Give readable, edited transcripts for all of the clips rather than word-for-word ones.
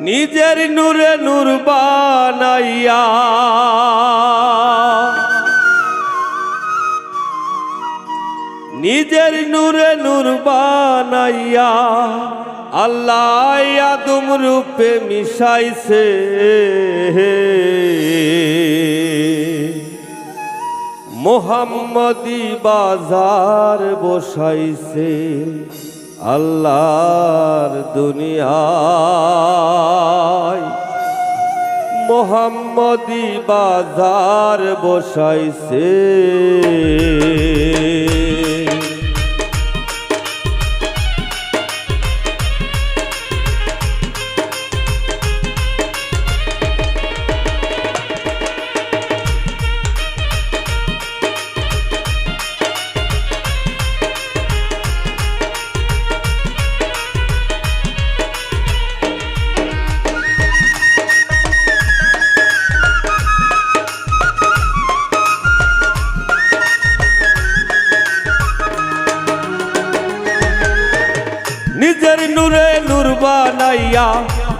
নিজের নূরে নূর বানাইয়া নিজের নূরে নূর বানাইয়া আল্লাহ আদম রূপে মিশাইছে মোহাম্মদী বাজার বসাইছে আল্লাহর দুনিয়ায় মোহাম্মদী বাজার বসাইছে নিজের নূরে নূর বানাইয়া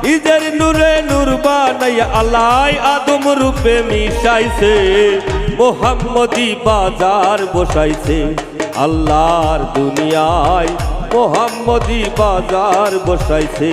নিজের নূরে নূর বানাইয়া আল্লাহ আদম রূপে মিশাইছে মোহাম্মদী বাজার বসাইছে আল্লাহর দুনিয়ায় মোহাম্মদী বাজার বসাইছে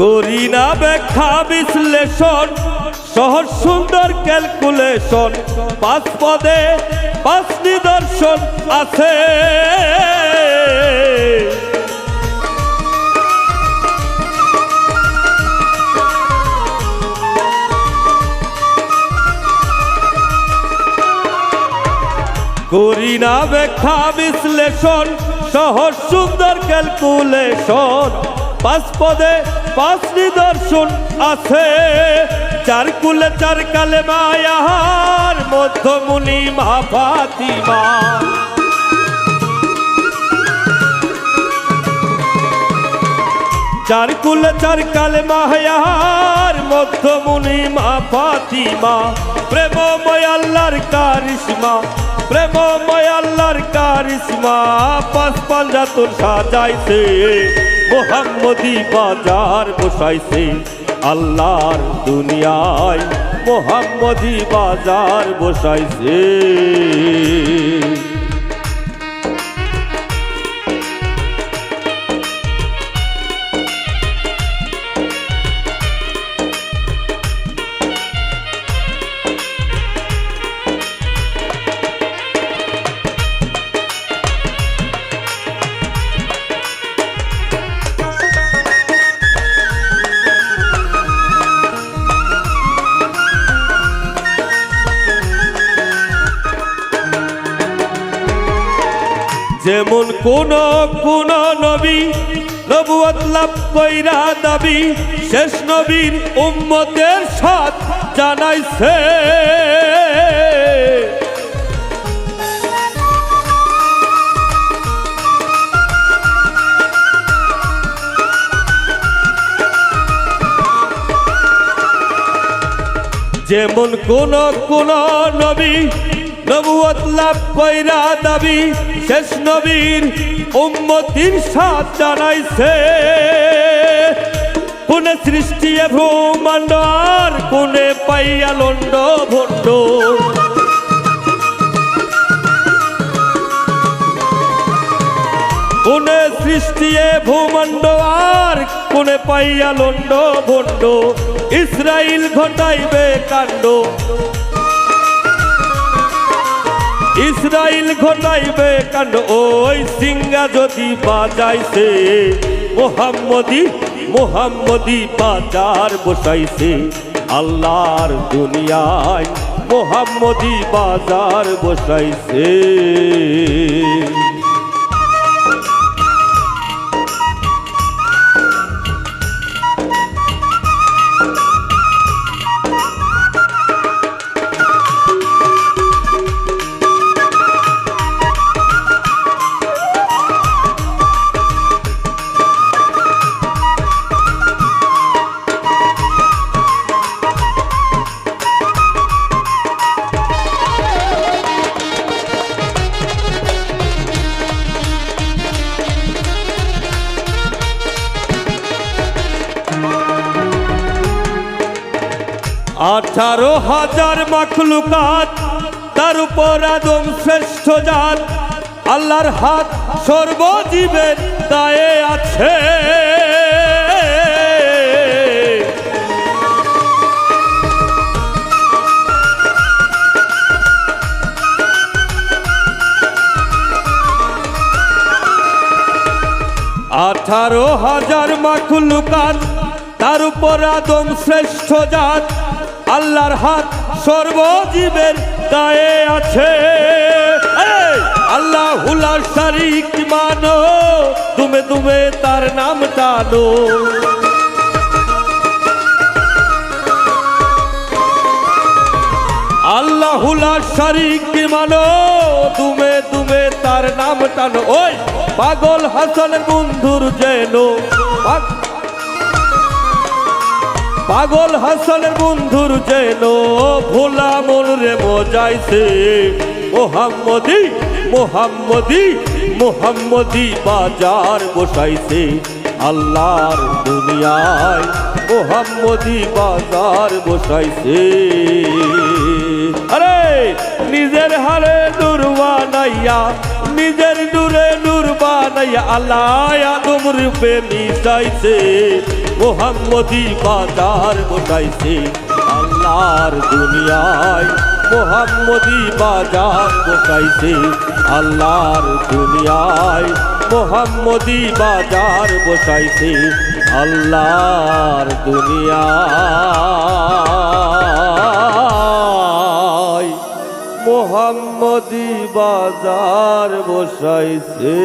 করি না ব্যাখ্যা বিশ্লেষণ সহজ সুন্দর ক্যালকুলেশন পাঁচ পদে পাঁচ নিদর্শন আছে করি না ব্যাখ্যা বিশ্লেষণ সহজ সুন্দর ক্যালকুলেশন পাঁচ পদে পাঁচ নিদর্শন আছে চার কুলে চার কালে মায়ার মধ্যমুনি মা ফাতিমা চার কুলে চার কালে মায়ার মধ্যমুনি মা ফাতিমা প্রেমময় আল্লাহর কারিশমা প্রেমময় আল্লাহর কারিশমা পাঁচ পাঞ্জাতন সাজাইছে মোহাম্মদী বাজার বসাইছে আল্লাহর দুনিয়ায় মোহাম্মদী বাজার বসাইছে যেমন কোন নবী নবুয়ত লাভ কইরা দাবি শেষ নবীর উম্মতের সাথ জানাইছে যেমন কোন নবী নবুয়ত লাভ কইরা দাবি শেষ নবীর উম্মতির সাথ জানাইছে কোনে সৃষ্টি ব্রহ্মাণ্ড আর কোনে পাইয়া লন্ড ভণ্ড কোনে সৃষ্টি ভূমণ্ড আর কোনে পাইয়া লন্ড ভণ্ড ইসরাইল ঘটাইবে কাণ্ড ইসরাইল ঘটাইবে কাণ্ড ওই সিঙ্গা যদি বাজাইছে মোহাম্মদী বাজার বসাইছে আল্লাহর দুনিয়ায় মোহাম্মদী বাজার বসাইছে 18,000 মাখলুকাত, তার উপর আদম শ্রেষ্ঠ জাত। আল্লাহর হাত সর্বজীবের দায়ে আছে। আঠারো হাজার মাখলুকাত, তার উপর আদম শ্রেষ্ঠ জাত। আল্লাহর হাত সর্বজীবের দায়ে আছে। আল্লাহু লা শারীক মানো, দুমে দুমে তার নাম টানো। আল্লাহু লা শারীক মানো, দুমে দুমে তার নাম টানো। ওই পাগল হাসানের বন্ধুর যেন, পাগল হাসানের বন্ধুর যেন ভোলা মন রে মজাইছে। মোহাম্মদী মোহাম্মদী মোহাম্মদী বাজার বসাইছে। আল্লাহর দুনিয়ায় মোহাম্মদী বাজার বসাইছে। আরে নিজের হারে নূর বানাইয়া, নিজের নূরে নূর বানাইয়া আল্লাহ আদম রূপে মিশাইছে। মোহাম্মদী বাজার বসাইছে। আল্লাহর দুনিয়ায় মোহাম্মদী বাজার বসাইছে। আল্লাহর দুনিয়ায় মোহাম্মদী বাজার বসাইছে। আল্লাহর দুনিয়ায় মোহাম্মদী বাজার বসাইছে।